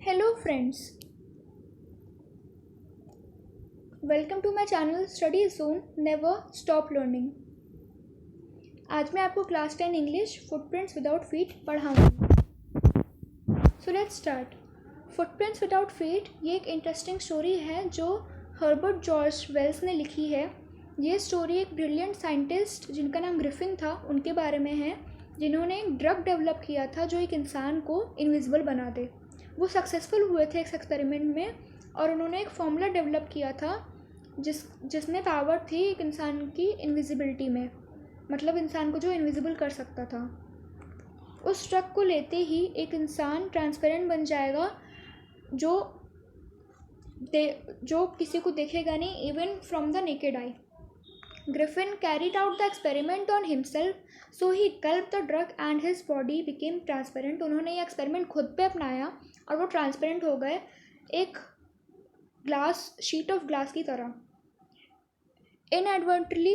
Hello friends, welcome to my channel Study Zone Never Stop Learning। आज मैं आपको class 10 English footprints without feet पढ़ाऊंगी। So let's start. Footprints without feet ये एक interesting story है जो हर्बर्ट जॉर्ज वेल्स ने लिखी है। ये स्टोरी एक ब्रिलियंट साइंटिस्ट जिनका नाम ग्रिफिन था उनके बारे में है, जिन्होंने एक ड्रग डेवलप किया था जो एक इंसान को इनविजिबल बना दे। सक्सेसफुल हुए थे एक एक्सपेरिमेंट में और उन्होंने एक फॉर्मूला डेवलप किया था जिसमें पावर थी एक इंसान की इनविजिबिलिटी में, मतलब इंसान को जो इनविजिबल कर सकता था। उस ड्रग को लेते ही एक इंसान ट्रांसपेरेंट बन जाएगा जो किसी को देखेगा नहीं, even from the naked eye. Griffin carried out the experiment on himself, so he gulped the drug and his body became transparent। उन्होंने ये एक्सपेरिमेंट खुद पे अपनाया और वो ट्रांसपेरेंट हो गए, एक शीट ऑफ ग्लास की तरह। Inadvertently,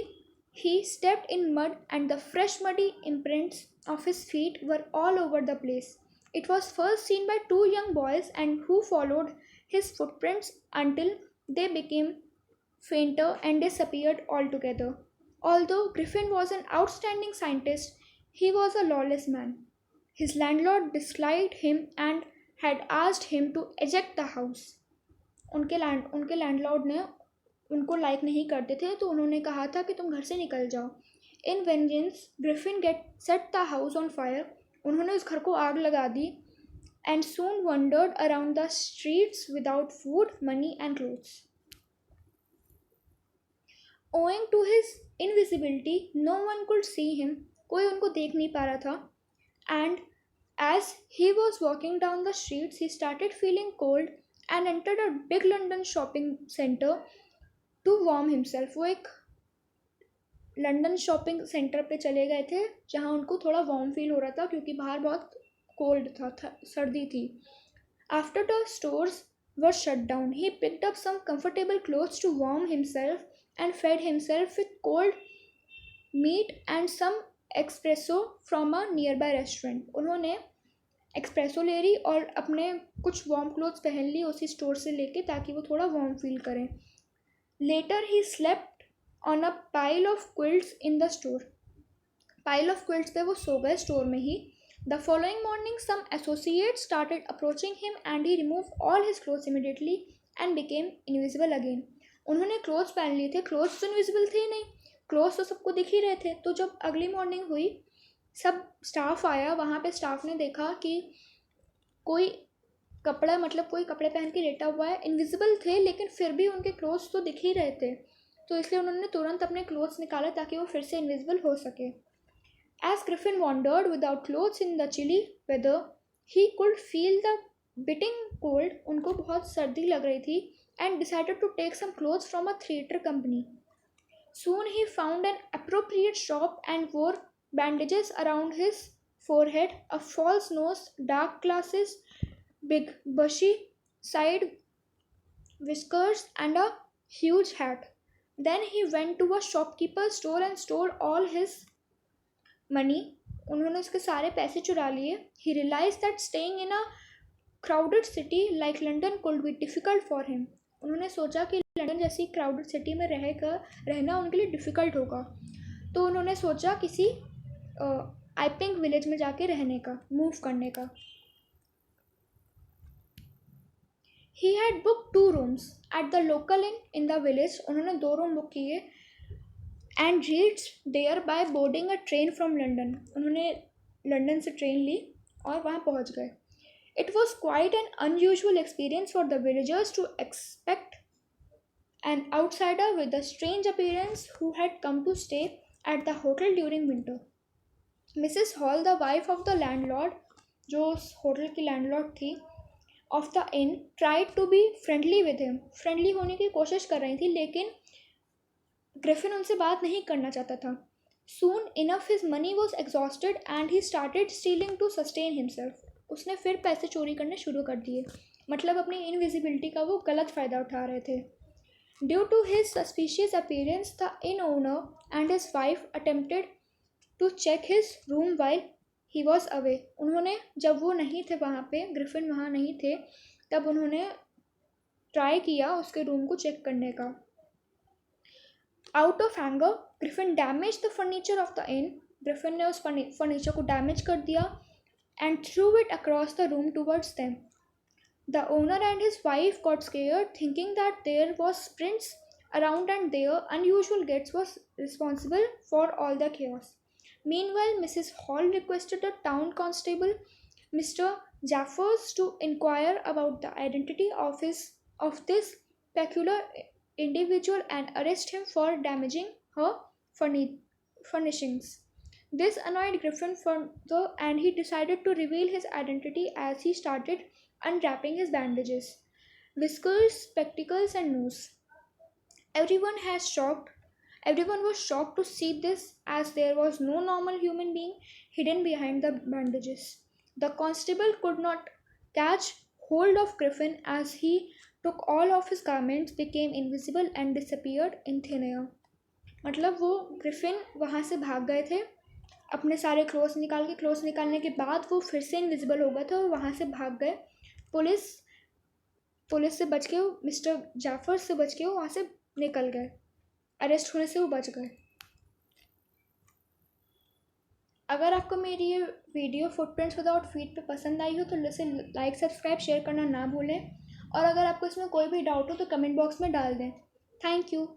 he stepped in mud and the fresh muddy imprints of his feet were all over the place. It was first seen by two young boys and who followed his footprints until they became fainter and disappeared altogether. Although Griffin was an outstanding scientist, he was a lawless man. His landlord disliked him and had asked him to eject the house. उनके landlord ने उनको like नहीं करते थे, तो उन्होंने कहा था कि तुम घर से निकल जाओ। In vengeance Griffin set the house on fire. उन्होंने उस घर को आग लगा दी and soon wandered around the streets without food, money and clothes. Owing to his invisibility, no one could see him. कोई उनको देख नहीं पा रहा था। And as he was walking down the streets, he started feeling cold and entered a big London shopping center to warm himself। वो एक London shopping centre पे चले गए थे जहाँ उनको थोड़ा वार्म फील हो रहा था क्योंकि बाहर बहुत कोल्ड था, सर्दी थी। After the stores were shut down, he picked up some comfortable clothes to warm himself and fed himself with cold meat and some espresso from a nearby restaurant। उन्होंने एक्सप्रेसो ले ली और अपने कुछ वार्म क्लोथ्स पहन ली उसी store से लेके, ताकि वो थोड़ा वार्म फील करें। Later he slept on a pile of quilts in the store। Pile of quilts पे वो सो गए स्टोर में ही। The following morning some associates started approaching him and he removed all his clothes immediately and became invisible again। उन्होंने clothes पहन लिए थे, clothes तो invisible थे ही नहीं, क्लोथ्स तो सबको दिख ही रहे थे। तो जब अगली मॉर्निंग हुई, सब स्टाफ आया, वहाँ पे स्टाफ ने देखा कि कोई कपड़े पहन के लेटा हुआ है। इनविजिबल थे लेकिन फिर भी उनके क्लोथ्स तो दिख ही रहे थे, तो इसलिए उन्होंने तुरंत अपने क्लोथ्स निकाला ताकि वो फिर से इनविजिबल हो सके। As Griffin wandered without clothes in the chilly weather, he could feel the biting cold। उनको बहुत सर्दी लग रही थी and decided to take some clothes from a theatre company। Soon he found an appropriate shop and wore bandages around his forehead, a false nose, dark glasses, big bushy side whiskers and a huge hat। Then he went to a shopkeeper's store and stole all his money। उन्होंने उसके सारे पैसे चुरा लिए। He realized that staying in a crowded city like London could be difficult for him। उन्होंने सोचा कि London जैसी क्राउडेड सिटी में रहना उनके लिए डिफ़िकल्ट होगा, तो उन्होंने सोचा किसी आइपिंग विलेज में जाके रहने का, मूव करने का। He had booked 2 rooms at the local inn in the village। उन्होंने 2 रूम बुक किए and reached there by boarding a train from London। उन्होंने लंदन से ट्रेन ली और वहाँ पहुँच गए। It was quite an unusual experience for the villagers to expect an outsider with a strange appearance who had come to stay at the hotel during winter। Mrs. Hall, the wife of the landlord, जो उस hotel की landlord थी, of the inn, tried to be friendly with him। Friendly होने की कोशिश कर रही थी लेकिन ग्रिफिन उनसे बात नहीं करना चाहता था। Soon enough his money was exhausted and he started stealing to sustain himself। उसने फिर पैसे चोरी करने शुरू कर दिए, मतलब अपनी इनविजिबिलिटी का वो गलत फ़ायदा उठा रहे थे। Due to his suspicious appearance, the inn owner and his wife attempted to check his room while he was away। उन्होंने, जब वो नहीं थे वहाँ पे, ग्रिफिन वहाँ नहीं थे, तब उन्होंने ट्राई किया उसके रूम को चेक करने का। Out of anger Griffin damage the furniture of the inn। Griffin ने उस फर्नीचर को डैमेज कर दिया and through it across the room towards them. The owner and his wife got scared, thinking that there was prince around and their unusual guests was responsible for all the chaos. Meanwhile, Mrs. Hall requested the town constable, Mr. Jaffers, to inquire about the identity of this peculiar individual and arrest him for damaging her furnishings. This annoyed Griffin further, and he decided to reveal his identity as he started unwrapping his bandages, whiskers, spectacles, and nose. Everyone has shocked. Everyone was shocked to see this, as there was no normal human being hidden behind the bandages. The constable could not catch hold of Griffin as he took all of his garments, became invisible, and disappeared in thin air. मतलब वो Griffin वहाँ से भाग गए थे अपने सारे clothes निकालने के बाद वो फिर से इनविजिबल हो गए थे और वहाँ से भाग गए। पुलिस पुलिस से बच के वो मिस्टर जाफर से बच के वो वहाँ से निकल गए, अरेस्ट होने से वो बच गए। अगर आपको मेरी ये वीडियो फुटप्रिंट्स विदाउट फीट पे पसंद आई हो तो इसे लाइक सब्सक्राइब शेयर करना ना भूलें, और अगर आपको इसमें कोई भी डाउट हो तो कमेंट बॉक्स में डाल दें। Thank you.